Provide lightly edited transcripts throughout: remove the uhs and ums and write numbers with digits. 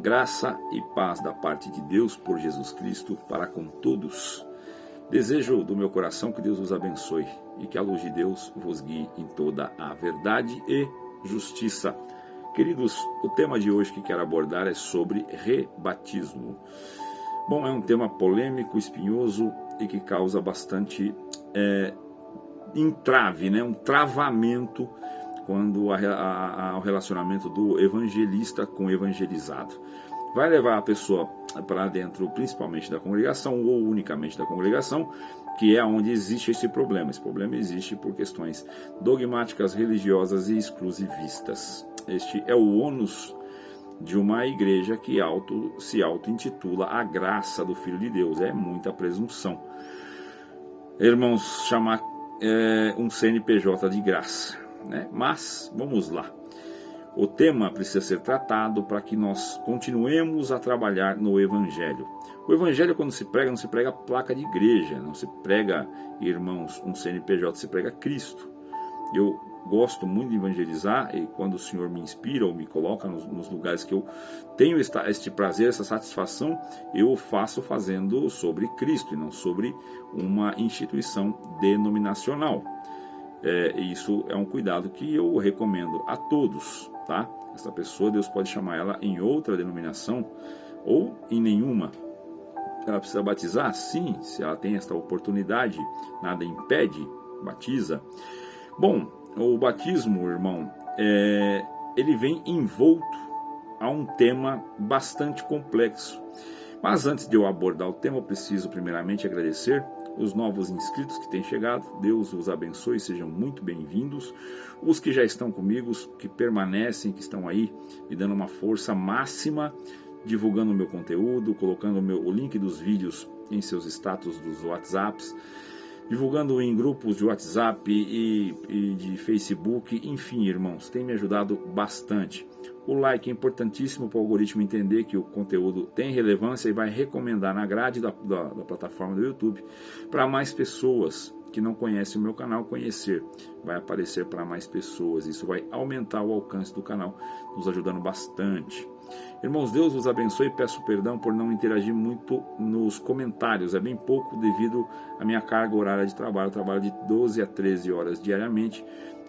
Graça e paz da parte de Deus por Jesus Cristo para com todos. Desejo do meu coração que Deus vos abençoe e que a luz de Deus vos guie em toda a verdade e justiça. Queridos, o tema de hoje que quero abordar é sobre rebatismo. Bom, é um tema polêmico, espinhoso e que causa bastante entrave, um travamento quando ao relacionamento do evangelista com o evangelizado. Vai levar a pessoa para dentro, principalmente da congregação ou unicamente da congregação, que é onde existe esse problema. Esse problema existe por questões dogmáticas, religiosas e exclusivistas. Este é o ônus de uma igreja que se auto-intitula a graça do Filho de Deus. É muita presunção. Irmãos, chamar um CNPJ de graça. Mas, vamos lá. O tema precisa ser tratado para que nós continuemos a trabalhar no Evangelho. O Evangelho, quando se prega, não se prega placa de igreja, não se prega, irmãos, um CNPJ, se prega Cristo. Eu gosto muito de evangelizar e quando o Senhor me inspira ou me coloca nos lugares que eu tenho este prazer, essa satisfação, eu faço fazendo sobre Cristo e não sobre uma instituição denominacional. Isso é um cuidado que eu recomendo a todos, tá? Essa pessoa, Deus pode chamar ela em outra denominação ou em nenhuma. Ela precisa batizar? Sim, se ela tem esta oportunidade, nada impede, batiza. Bom, o batismo, irmão, ele vem envolto a um tema bastante complexo. Mas antes de eu abordar o tema, eu preciso primeiramente agradecer os novos inscritos que têm chegado. Deus os abençoe, sejam muito bem-vindos. Os que já estão comigo, que permanecem, que estão aí me dando uma força máxima, divulgando o meu conteúdo, colocando o link dos vídeos em seus status dos WhatsApps, divulgando em grupos de WhatsApp e de Facebook. Enfim, irmãos, tem me ajudado bastante. O like é importantíssimo para o algoritmo entender que o conteúdo tem relevância e vai recomendar na grade da plataforma do YouTube para mais pessoas que não conhecem o meu canal conhecer. Vai aparecer para mais pessoas. Isso vai aumentar o alcance do canal, nos ajudando bastante. Irmãos, Deus vos abençoe. Peço perdão por não interagir muito nos comentários. É bem pouco devido à minha carga horária de trabalho. Eu trabalho de 12 a 13 horas diariamente.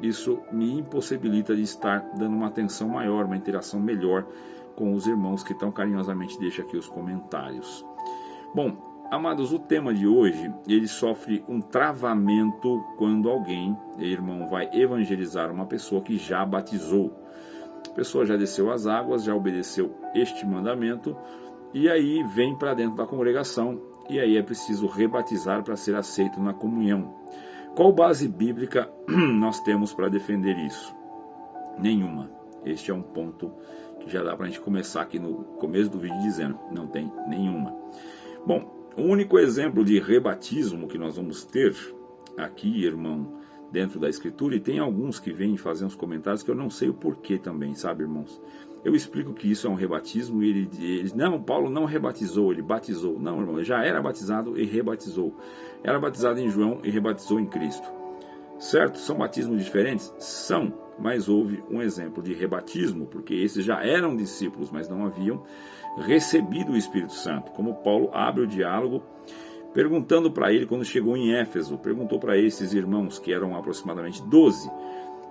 Isso me impossibilita de estar dando uma atenção maior, uma interação melhor com os irmãos que tão carinhosamente deixam aqui os comentários. Bom, amados, o tema de hoje, ele sofre um travamento quando alguém, irmão, vai evangelizar uma pessoa que já batizou. A pessoa já desceu as águas, já obedeceu este mandamento, e aí vem para dentro da congregação, e aí é preciso rebatizar para ser aceito na comunhão. Qual base bíblica nós temos para defender isso? Nenhuma. Este é um ponto que já dá para a gente começar aqui no começo do vídeo dizendo, não tem nenhuma. Bom, o único exemplo de rebatismo que nós vamos ter aqui, irmão, dentro da Escritura, e tem alguns que vêm fazer uns comentários que eu não sei o porquê também, sabe, irmãos? Eu explico que isso é um rebatismo e eles não, Paulo não rebatizou, ele batizou. Não, irmão, ele já era batizado e rebatizou. Era batizado em João e rebatizou em Cristo. Certo? São batismos diferentes? São, mas houve um exemplo de rebatismo, porque esses já eram discípulos, mas não haviam recebido o Espírito Santo. Como Paulo abre o diálogo, perguntando para ele, quando chegou em Éfeso, perguntou para esses irmãos, que eram aproximadamente 12,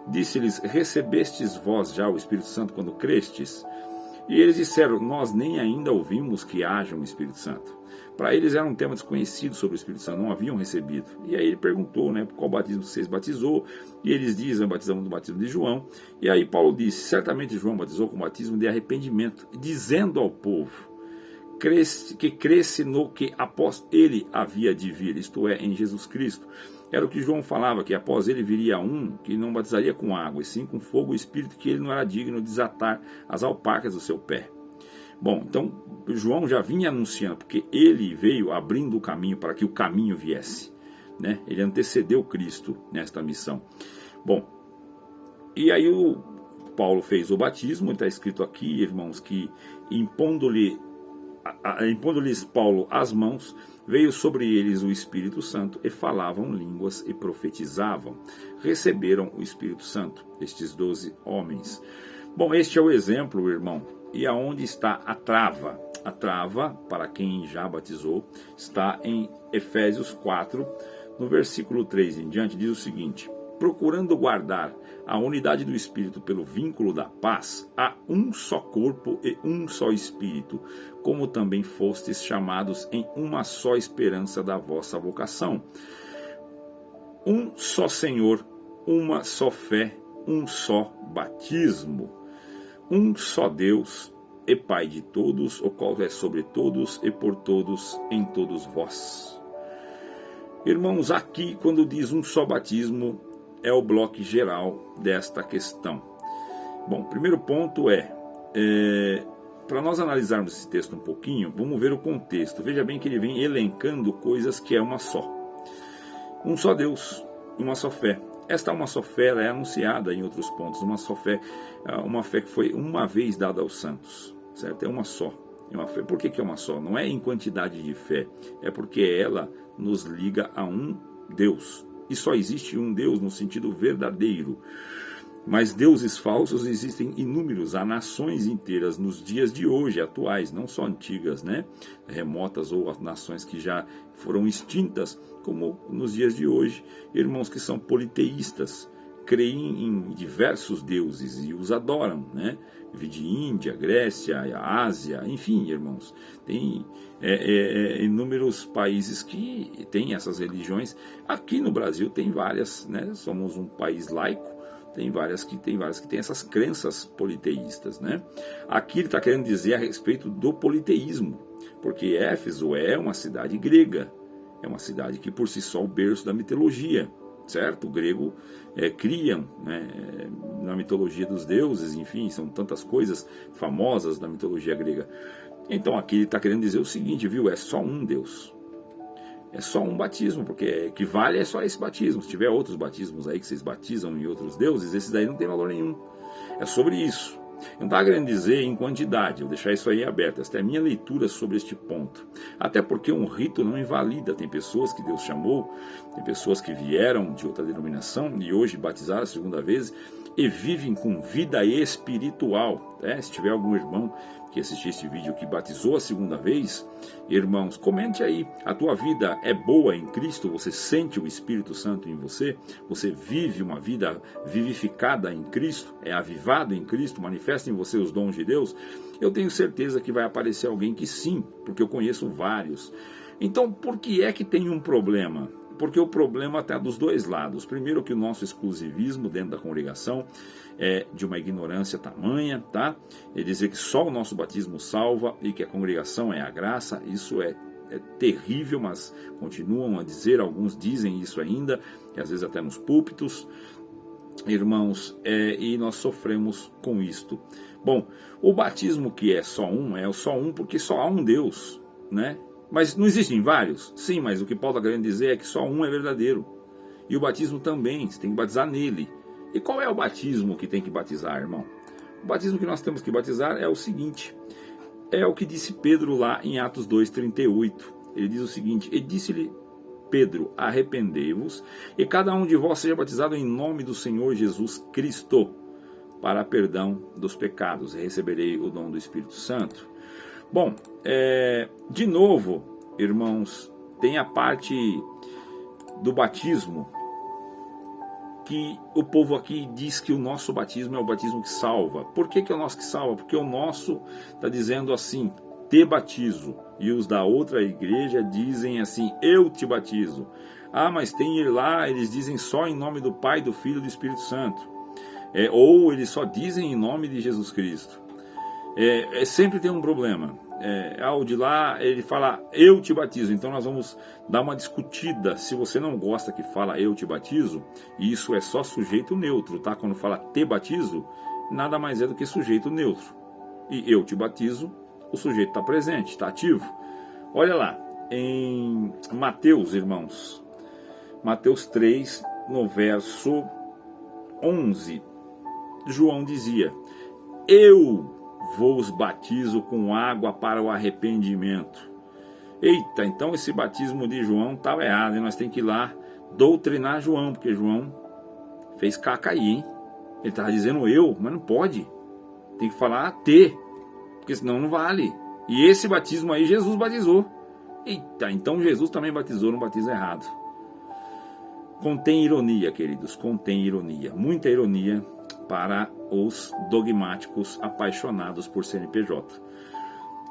disse-lhes, recebestes vós já o Espírito Santo quando crestes? E eles disseram, nós nem ainda ouvimos que haja um Espírito Santo. Para eles era um tema desconhecido sobre o Espírito Santo, não haviam recebido. E aí ele perguntou, qual batismo vocês batizou? E eles dizem, batizamos no batismo de João. E aí Paulo disse, certamente João batizou com o batismo de arrependimento, dizendo ao povo que cresce no que após ele havia de vir, isto é, em Jesus Cristo. Era o que João falava, que após ele viria um que não batizaria com água, e sim com fogo e espírito, que ele não era digno de desatar as alpacas do seu pé. Bom, então João já vinha anunciando, porque ele veio abrindo o caminho para que o caminho viesse. Ele antecedeu Cristo nesta missão. Bom, e aí o Paulo fez o batismo, está escrito aqui, irmãos, que impondo-lhes Paulo as mãos, veio sobre eles o Espírito Santo e falavam línguas e profetizavam. Receberam o Espírito Santo, estes 12 homens. Bom, este é o exemplo, irmão, E aonde está a trava? A trava, para quem já batizou, está em Efésios 4, no versículo 3 em diante, diz o seguinte: procurando guardar a unidade do Espírito pelo vínculo da paz, há um só corpo e um só Espírito, como também fostes chamados em uma só esperança da vossa vocação. Um só Senhor, uma só fé, um só batismo, um só Deus e Pai de todos, o qual é sobre todos e por todos em todos vós. Irmãos, aqui quando diz um só batismo, é o bloco geral desta questão. Bom, primeiro ponto para nós analisarmos esse texto um pouquinho, vamos ver o contexto. Veja bem que ele vem elencando coisas que é uma só. Um só Deus, uma só fé. Esta uma só fé ela é anunciada em outros pontos. Uma fé que foi uma vez dada aos santos, certo? É uma só. É uma fé. Por que é uma só? Não é em quantidade de fé, é porque ela nos liga a um Deus. E só existe um Deus no sentido verdadeiro. Mas deuses falsos existem inúmeros, há nações inteiras nos dias de hoje, atuais, não só antigas, né? Remotas ou nações que já foram extintas, como nos dias de hoje, irmãos que são politeístas, creem em diversos deuses e os adoram, né? De Índia, Grécia, Ásia, enfim, irmãos, tem inúmeros países que têm essas religiões. Aqui no Brasil tem várias, né? Somos um país laico. Tem várias que têm essas crenças politeístas, né? Aqui ele está querendo dizer a respeito do politeísmo, porque Éfeso é uma cidade grega, é uma cidade que por si só é o berço da mitologia, certo? O grego criam, né, na mitologia dos deuses, enfim, são tantas coisas famosas da mitologia grega. Então aqui ele está querendo dizer o seguinte, viu? É só um Deus. É só um batismo, porque que vale é só esse batismo. Se tiver outros batismos aí que vocês batizam em outros deuses, esse daí não tem valor nenhum. É sobre isso. Eu não estava querendo dizer em quantidade, vou deixar isso aí aberto. Esta é a minha leitura sobre este ponto. Até porque um rito não invalida. Tem pessoas que Deus chamou, tem pessoas que vieram de outra denominação e hoje batizaram a segunda vez e vivem com vida espiritual. Se tiver algum irmão que assistiu este vídeo que batizou a segunda vez, irmãos, comente aí, a tua vida é boa em Cristo? Você sente o Espírito Santo em você? Você vive uma vida vivificada em Cristo? É avivado em Cristo? Manifesta em você os dons de Deus? Eu tenho certeza que vai aparecer alguém que sim, porque eu conheço vários. Então, por que é que tem um problema? Porque o problema está dos dois lados. Primeiro, que o nosso exclusivismo dentro da congregação é de uma ignorância tamanha, tá? É dizer que só o nosso batismo salva e que a congregação é a graça. Isso é terrível, mas continuam a dizer, alguns dizem isso ainda, e às vezes até nos púlpitos, irmãos, e nós sofremos com isto. Bom, o batismo que é só um porque só há um Deus, né? Mas não existem vários? Sim, mas o que Paulo está querendo dizer é que só um é verdadeiro. E o batismo também, você tem que batizar nele. E qual é o batismo que tem que batizar, irmão? O batismo que nós temos que batizar é o seguinte. É o que disse Pedro lá em Atos 2,38. Ele diz o seguinte: e disse-lhe Pedro, arrependei-vos, e cada um de vós seja batizado em nome do Senhor Jesus Cristo, para perdão dos pecados, e receberei o dom do Espírito Santo. Bom, de novo, irmãos, tem a parte do batismo, que o povo aqui diz que o nosso batismo é o batismo que salva. Por que é o nosso que salva? Porque o nosso está dizendo assim, te batizo, e os da outra igreja dizem assim, eu te batizo. Ah, mas tem lá, eles dizem só em nome do Pai, do Filho e do Espírito Santo. Ou eles só dizem em nome de Jesus Cristo. Sempre tem um problema. Ao de lá ele fala eu te batizo, então nós vamos dar uma discutida. Se você não gosta que fala eu te batizo, isso é só sujeito neutro, tá? Quando fala te batizo, nada mais é do que sujeito neutro. E eu te batizo, o sujeito está presente, está ativo. Olha lá, em Mateus, irmãos, Mateus 3, no verso 11, João dizia, eu vos batizo com água para o arrependimento. Eita, então esse batismo de João estava errado, e nós temos que ir lá doutrinar João, porque João fez caca aí, hein? Ele estava dizendo eu, mas não pode. Tem que falar te. porque senão não vale. E esse batismo aí Jesus batizou. Eita, então Jesus também batizou no batismo errado. Contém ironia, queridos, contém ironia, muita ironia para os dogmáticos apaixonados por CNPJ.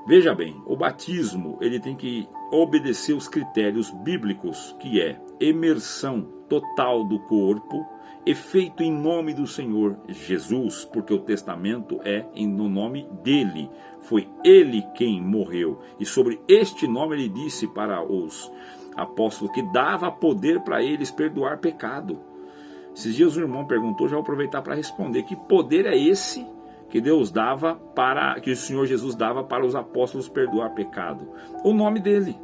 Veja bem, o batismo ele tem que obedecer os critérios bíblicos, que é imersão total do corpo, feito em nome do Senhor Jesus, porque o testamento é no nome dele. Foi ele quem morreu. E sobre este nome ele disse para os apóstolos que dava poder para eles perdoar pecado. Esses dias o irmão perguntou, já vou aproveitar para responder: que poder é esse que Deus dava que o Senhor Jesus dava para os apóstolos perdoar pecado? O nome dele.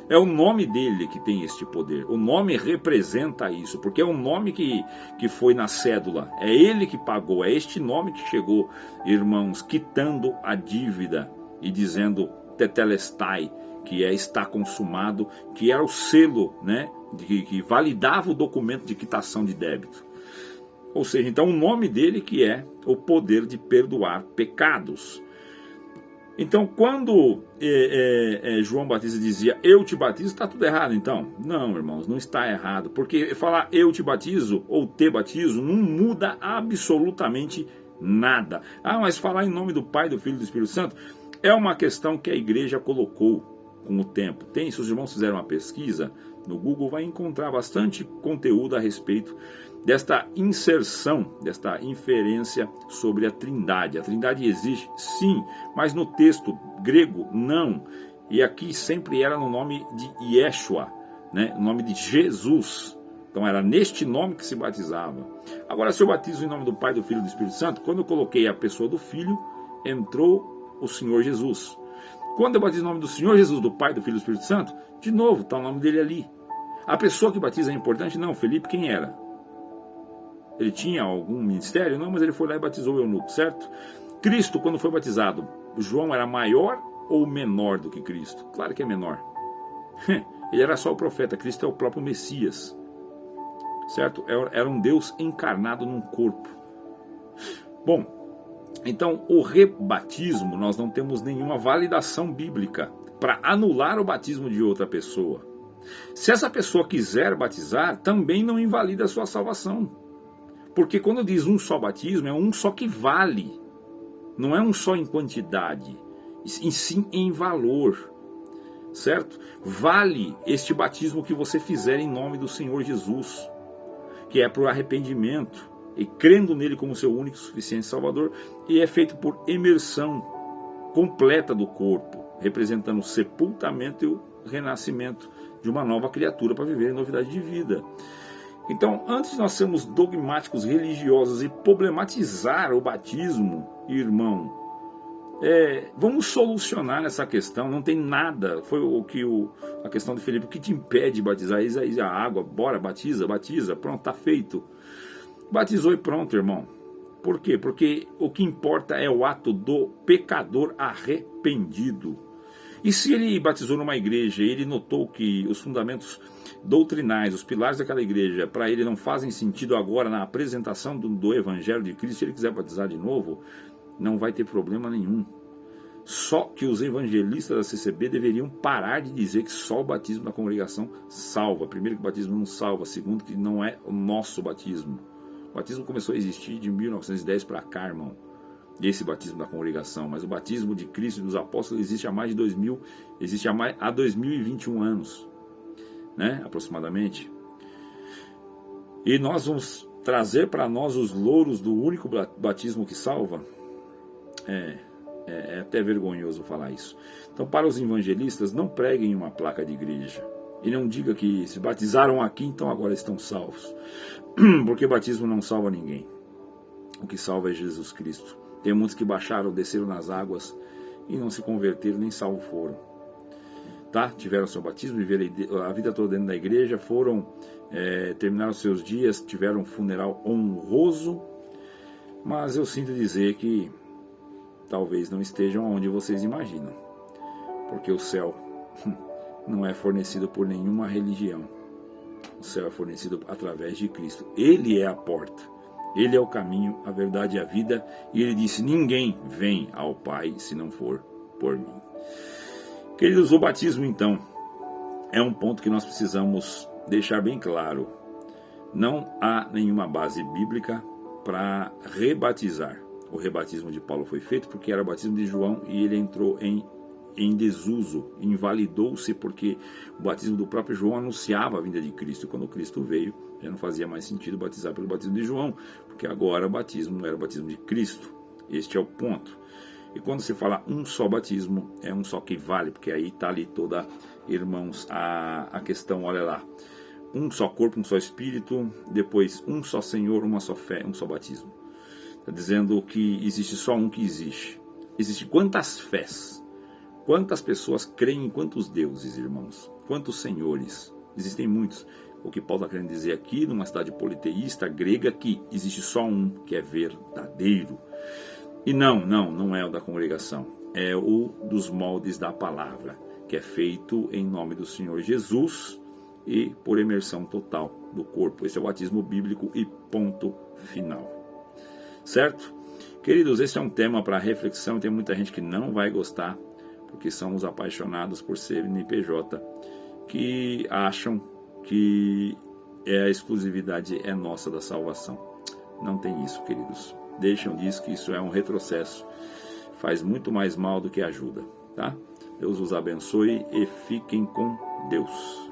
É o nome dele que tem este poder. O nome representa isso, porque é o nome que foi na cédula. É ele que pagou, é este nome que chegou, irmãos, quitando a dívida e dizendo tetelestai, que é está consumado, que era o selo, né, que validava o documento de quitação de débito. Ou seja, então o nome dele que é o poder de perdoar pecados. Então, quando João Batista dizia eu te batizo, está tudo errado então? Não, irmãos, não está errado, porque falar eu te batizo ou te batizo não muda absolutamente nada. Ah, mas falar em nome do Pai, do Filho e do Espírito Santo é uma questão que a igreja colocou com o tempo. Se os irmãos fizerem uma pesquisa no Google, vai encontrar bastante conteúdo a respeito desta inserção, desta inferência sobre a Trindade. A Trindade existe, sim, mas no texto grego, não. E aqui sempre era no nome de Yeshua, né? No nome de Jesus. Então era neste nome que se batizava. Agora, se eu batizo em nome do Pai, do Filho e do Espírito Santo, quando eu coloquei a pessoa do Filho, entrou o Senhor Jesus. Quando eu batizo em nome do Senhor Jesus, do Pai, do Filho e do Espírito Santo, de novo, está o nome dele ali. A pessoa que batiza é importante? Não. Felipe quem era? Ele tinha algum ministério? Não, mas ele foi lá e batizou o eunuco, certo? Cristo, quando foi batizado, João era maior ou menor do que Cristo? Claro que é menor. Ele era só o profeta, Cristo é o próprio Messias, certo? Era um Deus encarnado num corpo. Bom, então o rebatismo, nós não temos nenhuma validação bíblica para anular o batismo de outra pessoa. Se essa pessoa quiser batizar, também não invalida a sua salvação. Porque quando diz um só batismo, é um só que vale. Não é um só em quantidade, e sim em valor. Certo? Vale este batismo que você fizer em nome do Senhor Jesus, que é para o arrependimento, e crendo nele como seu único e suficiente Salvador, e é feito por imersão completa do corpo, representando o sepultamento e o renascimento de uma nova criatura para viver em novidade de vida. Então, antes de nós sermos dogmáticos religiosos e problematizar o batismo, irmão, vamos solucionar essa questão. Não tem nada, foi a questão de Felipe, o que te impede de batizar? A água, bora, batiza, pronto, está feito. Batizou e pronto, irmão. Por quê? Porque o que importa é o ato do pecador arrependido. E se ele batizou numa igreja e ele notou que os fundamentos doutrinais, os pilares daquela igreja, para ele não fazem sentido agora na apresentação do Evangelho de Cristo, se ele quiser batizar de novo, não vai ter problema nenhum. Só que os evangelistas da CCB deveriam parar de dizer que só o batismo da congregação salva. Primeiro, que o batismo não salva. Segundo, que não é o nosso batismo. O batismo começou a existir de 1910 para cá, irmão. Esse batismo da congregação. Mas o batismo de Cristo e dos apóstolos existe há mais de 2000, existe há 2021 anos, né, aproximadamente. E nós vamos trazer para nós os louros do único batismo que salva. É até vergonhoso falar isso. Então, para os evangelistas, não preguem uma placa de igreja. E não diga que se batizaram aqui, então agora estão salvos. Porque batismo não salva ninguém. O que salva é Jesus Cristo. Tem muitos que baixaram, desceram nas águas e não se converteram, nem salvos foram. Tá? Tiveram seu batismo, viveram a vida toda dentro da igreja, terminaram seus dias, tiveram um funeral honroso, mas eu sinto dizer que talvez não estejam onde vocês imaginam, porque o céu não é fornecido por nenhuma religião. O céu é fornecido através de Cristo. Ele é a porta. Ele é o caminho, a verdade e a vida. E ele disse: ninguém vem ao Pai se não for por mim. Queridos, o batismo então é um ponto que nós precisamos deixar bem claro. Não há nenhuma base bíblica para rebatizar. O rebatismo de Paulo foi feito porque era o batismo de João e ele entrou em desuso, invalidou-se porque o batismo do próprio João anunciava a vinda de Cristo. E quando Cristo veio, já não fazia mais sentido batizar pelo batismo de João, porque agora o batismo era o batismo de Cristo. Este é o ponto. E quando se fala um só batismo, é um só que vale, porque aí está ali toda, irmãos, a questão, olha lá. Um só corpo, um só espírito, depois um só Senhor, uma só fé, um só batismo. Está dizendo que existe só um que existe. Existe quantas fés? Quantas pessoas creem em quantos deuses, irmãos? Quantos senhores? Existem muitos. O que Paulo está querendo dizer aqui, numa cidade politeísta grega, que existe só um que é verdadeiro. E não é o da congregação. É o dos moldes da palavra, que é feito em nome do Senhor Jesus e por imersão total do corpo. Esse é o batismo bíblico e ponto final. Certo? Queridos, esse é um tema para reflexão. Tem muita gente que não vai gostar, porque são os apaixonados por CNPJ, que acham que a exclusividade é nossa da salvação. Não tem isso, queridos. Deixam disso, que isso é um retrocesso. Faz muito mais mal do que ajuda, tá? Deus os abençoe e fiquem com Deus.